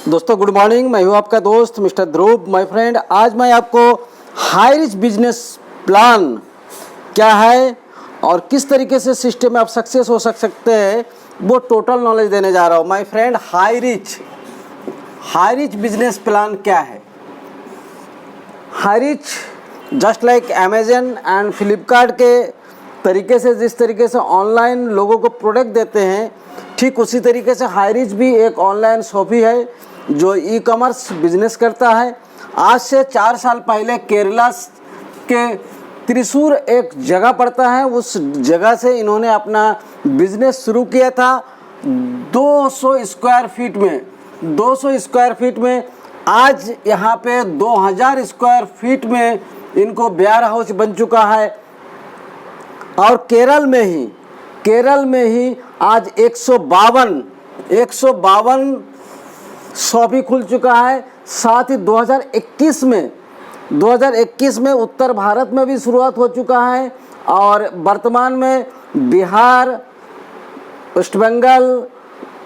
दोस्तों good morning, मैं हूं आपका दोस्त मिस्टर ध्रुव। माय फ्रेंड, आज मैं आपको हाई रिच बिजनेस प्लान क्या है और किस तरीके से सिस्टम में आप सक्सेस हो सकते हैं वो टोटल नॉलेज देने जा रहा हूं। My friend, high rich business plan क्या है? High rich just like Amazon and Flipkart के तरीके से जिस तरीके से ऑनलाइन लोगों को प्रोडक्ट देते हैं, ठीक उसी तरीके से हाई रिच भी एक ऑनलाइन शॉप ही है जो ई कॉमर्स बिजनेस करता है। आज से 4 साल पहले केरला के त्रिशूर एक जगह पड़ता है, उस जगह से इन्होंने अपना बिजनेस शुरू किया था 200 स्क्वायर फीट में। 200 स्क्वायर फीट में आज यहाँ पे 2000 स्क्वायर फीट में इनको वेयर हाउस बन चुका है। और केरल में ही आज 152 शॉप ही खुल चुका है। साथ ही 2021 में उत्तर भारत में भी शुरुआत हो चुका है और वर्तमान में बिहार, वेस्ट बंगाल,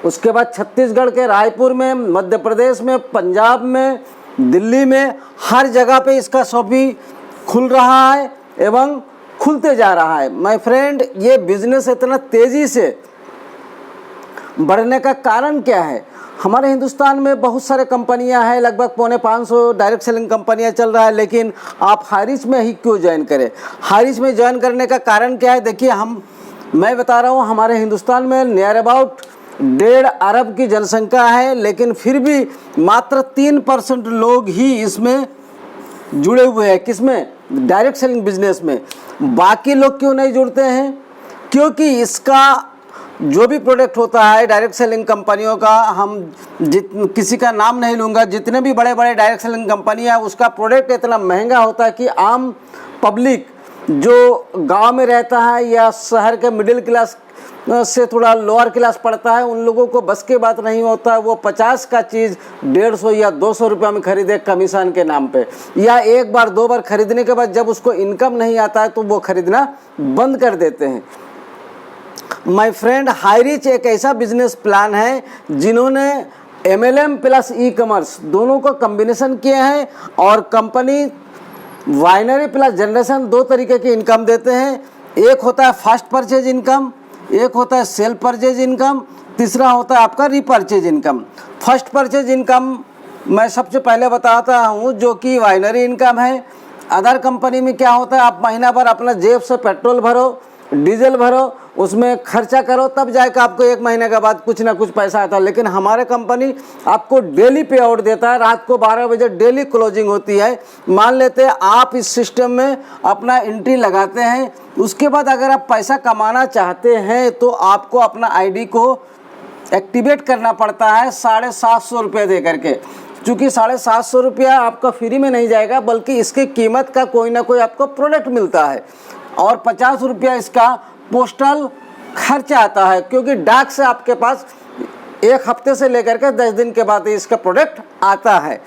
उसके बाद छत्तीसगढ़ के रायपुर में, मध्य प्रदेश में, पंजाब में, दिल्ली में, हर जगह पे इसका शॉप भी खुल रहा है एवं खुलते जा रहा है। माय फ्रेंड, ये बिजनेस इतना तेज़ी से बढ़ने का कारण क्या है? हमारे हिंदुस्तान में बहुत सारे कंपनियां हैं, लगभग 450 डायरेक्ट सेलिंग कंपनियां चल रहा है, लेकिन आप हाई रिच में ही क्यों ज्वाइन करें? हाई रिच में ज्वाइन करने का कारण क्या है? देखिए, मैं बता रहा हूँ, हमारे हिंदुस्तान में नियर अबाउट 1.5 अरब की जनसंख्या है, लेकिन फिर भी मात्र 3% लोग ही इसमें जुड़े हुए हैं। किसमें? डायरेक्ट सेलिंग बिजनेस में। बाकी लोग क्यों नहीं जुड़ते हैं? क्योंकि इसका जो भी प्रोडक्ट होता है डायरेक्ट सेलिंग कंपनियों का, हम किसी का नाम नहीं लूँगा, जितने भी बड़े बड़े डायरेक्ट सेलिंग कंपनियाँ, उसका प्रोडक्ट इतना महंगा होता है कि आम पब्लिक जो गांव में रहता है या शहर के मिडिल क्लास से थोड़ा लोअर क्लास पड़ता है, उन लोगों को बस की बात नहीं होता है वो 50 का चीज़ 150 या 200 रुपये में खरीदे कमीशन के नाम पे, या एक बार 2 बार खरीदने के बाद जब उसको इनकम नहीं आता है तो वो खरीदना बंद कर देते हैं। माय फ्रेंड, हाई रिच एक ऐसा बिजनेस प्लान है जिन्होंने MLM प्लस ई कॉमर्स दोनों को कम्बिनेशन किए हैं और कंपनी बाइनरी प्लस जनरेशन 2 तरीके की इनकम देते हैं। एक होता है फर्स्ट परचेज इनकम, एक होता है सेल परचेज इनकम, तीसरा होता है आपका repurchase income. First purchase income मैं सबसे पहले बताता हूँ, जो कि बाइनरी इनकम है। अदर कंपनी में क्या होता है, आप महीना भर अपना जेब से पेट्रोल भरो, डीजल भरो, उसमें खर्चा करो, तब जाकर आपको 1 महीने के बाद कुछ ना कुछ पैसा आता है। लेकिन हमारे कंपनी आपको डेली पे आउट देता है। रात को 12 बजे डेली क्लोजिंग होती है। मान लेते हैं आप इस सिस्टम में अपना एंट्री लगाते हैं, उसके बाद अगर आप पैसा कमाना चाहते हैं तो आपको अपना आईडी को एक्टिवेट करना पड़ता है 750 रुपये दे करके। चूँकि 750 रुपया आपका फ्री में नहीं जाएगा, बल्कि इसकी कीमत का कोई ना कोई आपको प्रोडक्ट मिलता है और 50 रुपया इसका पोस्टल खर्च आता है, क्योंकि डाक से आपके पास 1 हफ्ते से लेकर के 10 दिन के बाद इसका प्रोडक्ट आता है।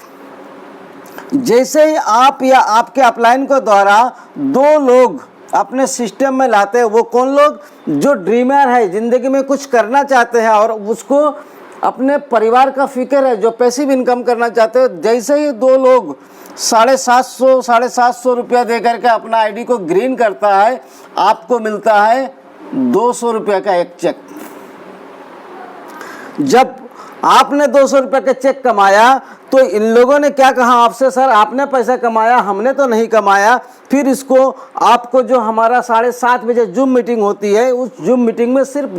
जैसे ही आप या आपके अपलाइन को द्वारा 2 लोग अपने सिस्टम में लाते हैं, वो कौन लोग? जो ड्रीमर है, ज़िंदगी में कुछ करना चाहते हैं और उसको अपने परिवार का फिक्र है, जो पैसिव इनकम करना चाहते हैं। जैसे ही 2 लोग 750 रुपया दे करके अपना आईडी को ग्रीन करता है, आपको मिलता है 200 रुपये का एक चेक। जब आपने 200 रुपये का चेक कमाया तो इन लोगों ने क्या कहा आपसे? सर, आपने पैसा कमाया, हमने तो नहीं कमाया। फिर इसको आपको जो हमारा 7:30 बजे जूम मीटिंग होती है, उस जूम मीटिंग में सिर्फ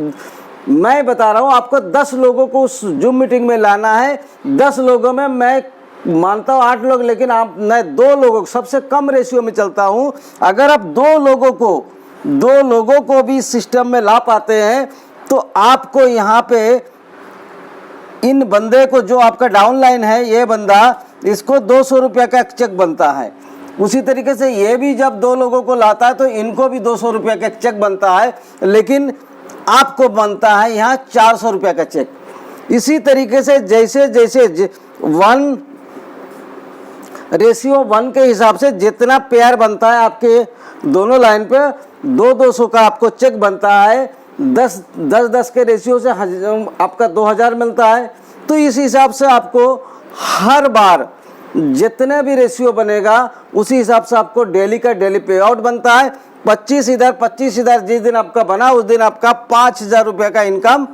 मैं बता रहा हूँ आपको 10 लोगों को उस जूम मीटिंग में लाना है। 10 लोगों में मैं मानता हूँ 8 लोग, लेकिन मैं 2 लोगों, सबसे कम रेशियो में चलता हूँ। अगर आप 2 लोगों को भी सिस्टम में ला पाते हैं तो आपको यहाँ पे इन बंदे को, जो आपका डाउनलाइन है, ये बंदा, इसको 200 रुपये का चेक बनता है। उसी तरीके से ये भी जब 2 लोगों को लाता है तो इनको भी 200 रुपये का चेक बनता है, लेकिन आपको बनता है यहाँ 400 रुपये का चेक। इसी तरीके से जैसे 1:1 के हिसाब से जितना पेयर बनता है आपके दोनों लाइन पे, 200 का आपको चेक बनता है। 10 के रेशियो से आपका 2000 मिलता है। तो इस हिसाब से आपको हर बार जितने भी रेशियो बनेगा उसी हिसाब से आपको डेली का डेली पे आउट बनता है। 25 इधर जिस दिन आपका बना उस दिन आपका 5,000 रुपये का इनकम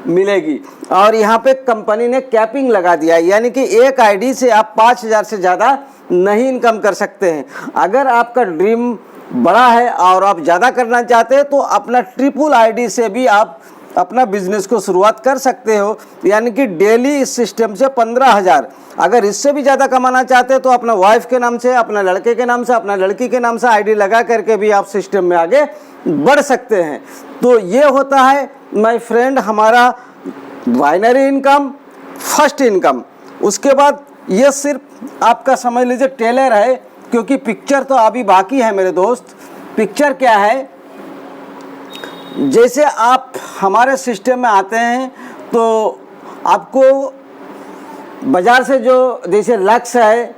मिलेगी। और यहाँ पे कंपनी ने कैपिंग लगा दिया है, यानी कि एक आईडी से आप 5,000 से ज़्यादा नहीं इनकम कर सकते हैं। अगर आपका ड्रीम बड़ा है और आप ज़्यादा करना चाहते हैं तो अपना ट्रिपल आईडी से भी आप अपना बिजनेस को शुरुआत कर सकते हो, यानी कि डेली इस सिस्टम से 15,000। अगर इससे भी ज़्यादा कमाना चाहते हैं तो अपना वाइफ के नाम से, अपना लड़के के नाम से, अपना लड़की के नाम से आईडी लगा करके भी आप सिस्टम में आगे बढ़ सकते हैं। तो ये होता है माय फ्रेंड हमारा बाइनरी इनकम, फर्स्ट इनकम। उसके बाद ये सिर्फ आपका समझ लीजिए टेलर है, क्योंकि पिक्चर तो अभी बाकी है मेरे दोस्त। पिक्चर क्या है, जैसे आप हमारे सिस्टम में आते हैं तो आपको बाज़ार से जो जैसे लक्ष्य है,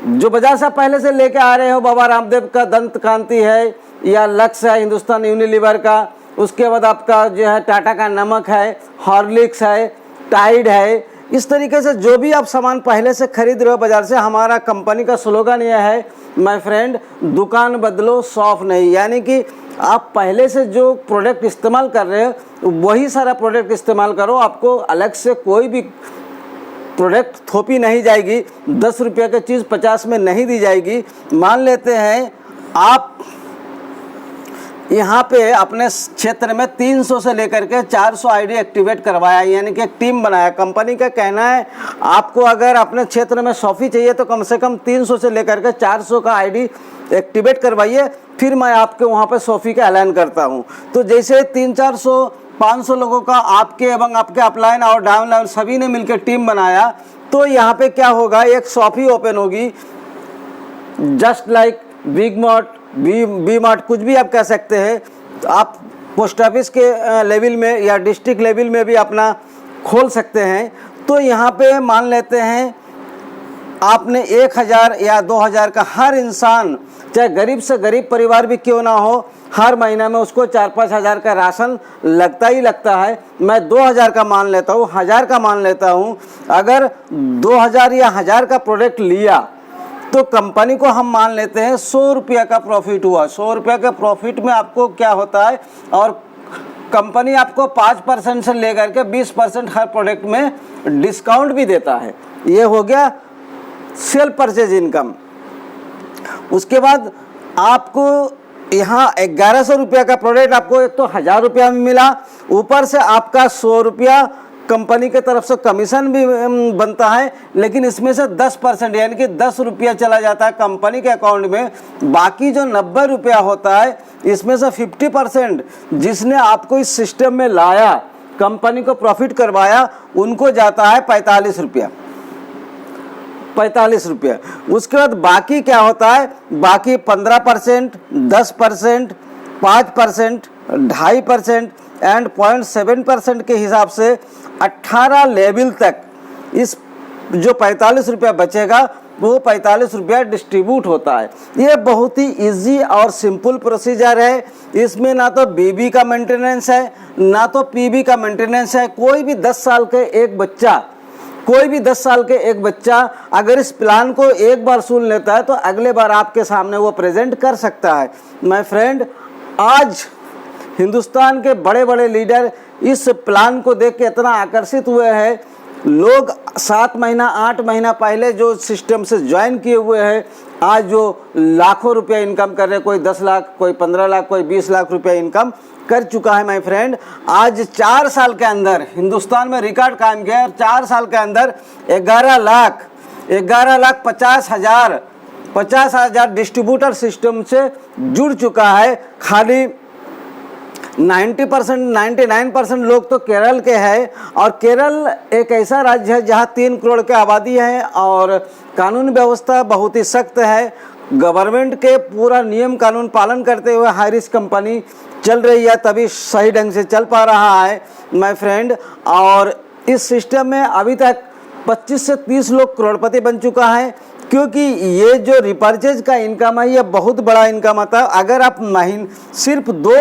जो बाज़ार से पहले से लेके आ रहे हो, बाबा रामदेव का दंत कांति है या लक्ष्य है हिंदुस्तान यूनिलीवर का, उसके बाद आपका जो है टाटा का नमक है, हॉर्लिक्स है, टाइड है, इस तरीके से जो भी आप सामान पहले से खरीद रहे हो बाज़ार से, हमारा कंपनी का स्लोगन यह है माय फ्रेंड, दुकान बदलो शॉप नहीं। यानी कि आप पहले से जो प्रोडक्ट इस्तेमाल कर रहे हो वही सारा प्रोडक्ट इस्तेमाल करो, आपको अलग से कोई भी प्रोडक्ट थोपी नहीं जाएगी। 10 रुपये की चीज़ 50 में नहीं दी जाएगी। मान लेते हैं आप यहाँ पे अपने क्षेत्र में 300 से लेकर के 400 आईडी एक्टिवेट करवाया, यानी कि एक टीम बनाया। कंपनी का कहना है आपको अगर अपने क्षेत्र में सॉफ़ी चाहिए तो कम से कम 300 से लेकर के 400 का आईडी एक्टिवेट करवाइए, फिर मैं आपके वहाँ पे सॉफ़ी का ऐलान करता हूँ। तो जैसे 300-400 500 लोगों का आपके एवं आपके अपलाइन और डाउनलाइन सभी ने मिलकर टीम बनाया, तो यहाँ पे क्या होगा, एक सॉफ़ी ओपन होगी, just like Big Mart, B Mart, कुछ भी आप कह सकते हैं। तो आप पोस्ट ऑफिस के लेवल में या डिस्ट्रिक्ट लेवल में भी अपना खोल सकते हैं। तो यहाँ पे मान लेते हैं आपने 1,000 या 2,000 का हर इंसान, चाहे गरीब से गरीब परिवार भी क्यों ना हो, हर महीना में उसको 4-5 हज़ार का राशन लगता ही लगता है। मैं 2,000 का मान लेता हूँ, 1,000 का मान लेता हूँ। अगर 2,000 या 1,000 का प्रोडक्ट लिया तो कंपनी को हम मान लेते हैं 100 रुपये का प्रॉफिट हुआ। 100 रुपये के प्रॉफिट में आपको क्या होता है, और कंपनी आपको 5% से लेकर के 20% हर प्रोडक्ट में डिस्काउंट भी देता है। ये हो गया सेल परचेज इनकम। उसके बाद आपको यहाँ 1,100 रुपये का प्रोडक्ट आपको एक तो 1,000 रुपया में मिला, ऊपर से आपका 100 रुपया कंपनी के तरफ से कमीशन भी बनता है, लेकिन इसमें से 10% यानी कि 10 रुपया चला जाता है कंपनी के अकाउंट में। बाकी जो 90 रुपया होता है इसमें से 50% जिसने आपको इस सिस्टम में लाया, कंपनी को प्रॉफिट करवाया, उनको जाता है 45 रुपया। 45 रुपया। उसके बाद बाकी क्या होता है, बाकी 15%, 10%, 5%, 2.5% एंड 0.7% के हिसाब से 18 लेवल तक इस जो 45 रुपया बचेगा वो 45 रुपया डिस्ट्रीब्यूट होता है। ये बहुत ही इजी और सिंपल प्रोसीजर है। इसमें ना तो बीबी का मेंटेनेंस है ना तो पीबी का मेंटेनेंस है। कोई भी 10 साल के एक बच्चा अगर इस प्लान को एक बार सुन लेता है तो अगले बार आपके सामने वो प्रेजेंट कर सकता है। माय फ्रेंड, आज हिंदुस्तान के बड़े बड़े लीडर इस प्लान को देख के इतना आकर्षित हुए हैं। लोग 7 महीना 8 महीना पहले जो सिस्टम से ज्वाइन किए हुए हैं, आज जो लाखों रुपया इनकम कर रहे हैं, कोई 10 लाख, कोई 15 लाख, कोई 20 लाख रुपया इनकम कर चुका है। माय फ्रेंड, आज 4 साल के अंदर हिंदुस्तान में रिकॉर्ड कायम किया है। 4 साल के अंदर 11 लाख 50 हजार डिस्ट्रीब्यूटर सिस्टम से जुड़ चुका है। खाली 99% लोग तो केरल के हैं, और केरल एक ऐसा राज्य है जहाँ 3 करोड़ की आबादी है और कानून व्यवस्था बहुत ही सख्त है। गवर्नमेंट के पूरा नियम कानून पालन करते हुए हाई रिस्क कंपनी चल रही है, तभी सही ढंग से चल पा रहा है माय फ्रेंड। और इस सिस्टम में अभी तक 25 से 30 लोग करोड़पति बन चुका है, क्योंकि ये जो रिपर्चेज का इनकम है ये बहुत बड़ा इनकम आता है। अगर आप सिर्फ 2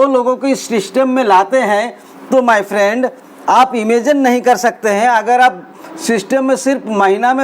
लोगों को इस सिस्टम में लाते हैं तो माय फ्रेंड आप इमेजिन नहीं कर सकते हैं, अगर आप सिस्टम में सिर्फ महीना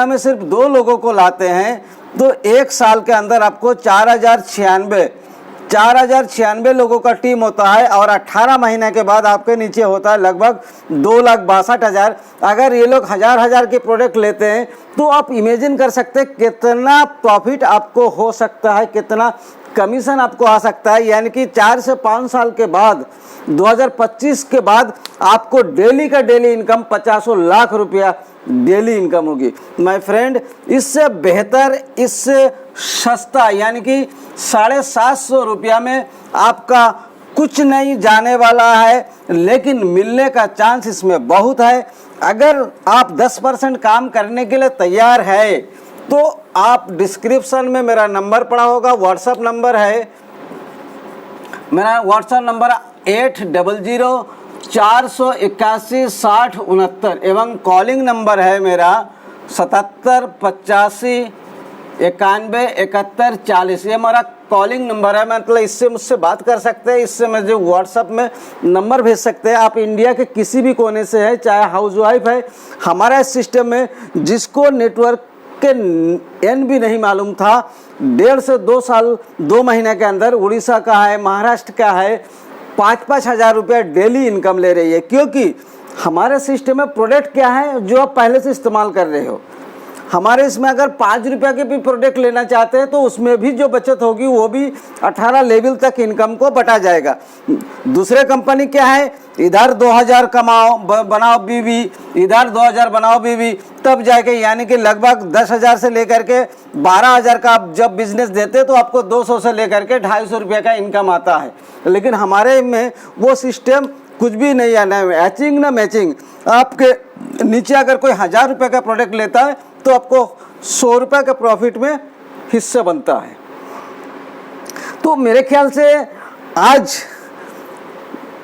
में सिर्फ दो लोगों को लाते हैं तो एक साल के अंदर आपको 4096 लोगों का टीम होता है, और 18 महीने के बाद आपके नीचे होता है लगभग 2,62,000। अगर ये लोग हजार के प्रोडक्ट लेते हैं तो आप इमेजिन कर सकते हैं कितना प्रॉफिट आपको हो सकता है, कितना कमीशन आपको आ सकता है। यानी कि 4 से 5 साल के बाद 2025 के बाद आपको डेली का डेली इनकम 50 लाख रुपया डेली इनकम होगी। माय फ्रेंड, इससे बेहतर, इससे सस्ता यानी कि 750 रुपया में आपका कुछ नहीं जाने वाला है, लेकिन मिलने का चांस इसमें बहुत है। अगर आप 10% काम करने के लिए तैयार है तो आप डिस्क्रिप्शन में मेरा नंबर पड़ा होगा, व्हाट्सएप नंबर है मेरा, व्हाट्सएप नंबर 8000-481-6069 एवं कॉलिंग नंबर है मेरा 7785-917140। ये हमारा कॉलिंग नंबर है, मतलब इससे मुझसे बात कर सकते हैं, इससे मुझे व्हाट्सएप में नंबर भेज सकते हैं। आप इंडिया के किसी भी कोने से है, चाहे हाउसवाइफ है, हमारा इस सिस्टम में जिसको नेटवर्क के एन भी नहीं मालूम था, 1.5 से 2 साल 2 महीने के अंदर उड़ीसा का है, महाराष्ट्र का है, 5-5 हज़ार रुपया डेली इनकम ले रही है। क्योंकि हमारे सिस्टम में प्रोडक्ट क्या है जो आप पहले से इस्तेमाल कर रहे हो। हमारे इसमें अगर 5 रुपये के भी प्रोडक्ट लेना चाहते हैं तो उसमें भी जो बचत होगी वो भी 18 लेवल तक इनकम को बटा जाएगा। दूसरे कंपनी क्या है, इधर 2000 कमाओ बनाओ बीवी, इधर 2000 बनाओ बीवी, तब जाके यानी कि लगभग 10,000 से लेकर के 12,000 का आप जब बिजनेस देते तो आपको 200 से लेकर के 250 रुपये का इनकम आता है। लेकिन हमारे में वो सिस्टम कुछ भी नहीं है, ना मैचिंग ना मैचिंग। आपके नीचे अगर कोई 1000 रुपये का प्रोडक्ट लेता है तो आपको 100 रुपये का प्रॉफिट में हिस्सा बनता है। तो मेरे ख्याल से आज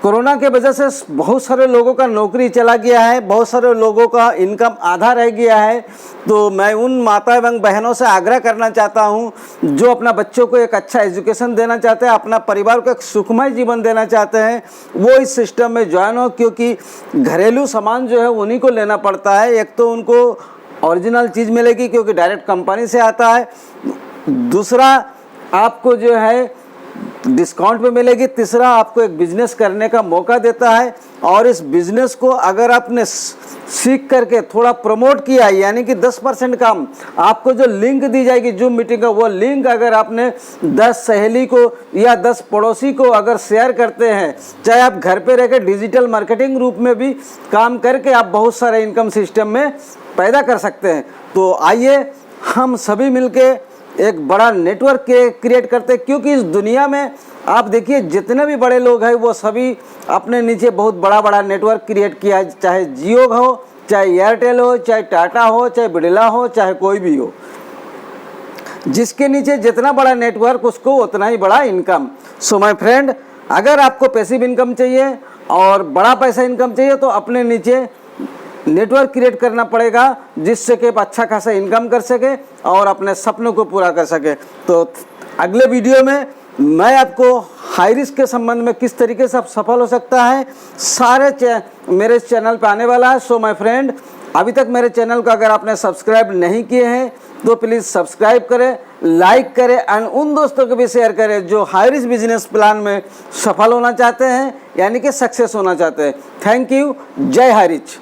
कोरोना के वजह से बहुत सारे लोगों का नौकरी चला गया है, बहुत सारे लोगों का इनकम आधा रह गया है। तो मैं उन माता एवं बहनों से आग्रह करना चाहता हूं जो अपना बच्चों को एक अच्छा एजुकेशन देना चाहते हैं, अपना परिवार को एक सुखमय जीवन देना चाहते हैं, वो इस सिस्टम में ज्वाइन हो। क्योंकि घरेलू सामान जो है उन्हीं को लेना पड़ता है। एक तो उनको ओरिजिनल चीज़ मिलेगी क्योंकि डायरेक्ट कंपनी से आता है, दूसरा आपको जो है डिस्काउंट पे मिलेगी, तीसरा आपको एक बिजनेस करने का मौका देता है। और इस बिजनेस को अगर आपने सीख करके थोड़ा प्रमोट किया, यानी कि 10% काम आपको जो लिंक दी जाएगी जूम मीटिंग का, वो लिंक अगर आपने 10 सहेली को या 10 पड़ोसी को अगर शेयर करते हैं, चाहे आप घर पे रह के डिजिटल मार्केटिंग रूप में भी काम करके आप बहुत सारे इनकम सिस्टम में पैदा कर सकते हैं। तो आइए हम सभी मिलके एक बड़ा नेटवर्क क्रिएट करते हैं। क्योंकि इस दुनिया में आप देखिए जितने भी बड़े लोग हैं वो सभी अपने नीचे बहुत बड़ा नेटवर्क क्रिएट किया है, चाहे जियो हो, चाहे एयरटेल हो, चाहे टाटा हो, चाहे बिरला हो, चाहे कोई भी हो। जिसके नीचे जितना बड़ा नेटवर्क उसको उतना ही बड़ा इनकम। सो माय फ्रेंड, अगर आपको पैसिव इनकम चाहिए और बड़ा पैसा इनकम चाहिए तो अपने नीचे नेटवर्क क्रिएट करना पड़ेगा, जिससे कि आप अच्छा खासा इनकम कर सके और अपने सपनों को पूरा कर सके। तो अगले वीडियो में मैं आपको हाई रिस्क के संबंध में किस तरीके से आप सफल हो सकता है सारे मेरे चैनल पे आने वाला है। सो माय फ्रेंड, अभी तक मेरे चैनल को अगर आपने सब्सक्राइब नहीं किए हैं तो प्लीज़ सब्सक्राइब करें, लाइक करें एंड उन दोस्तों को भी शेयर करें जो हाई रिस्क बिजनेस प्लान में सफल होना चाहते हैं, यानी कि सक्सेस होना चाहते हैं। Thank you. जय हाई रिच।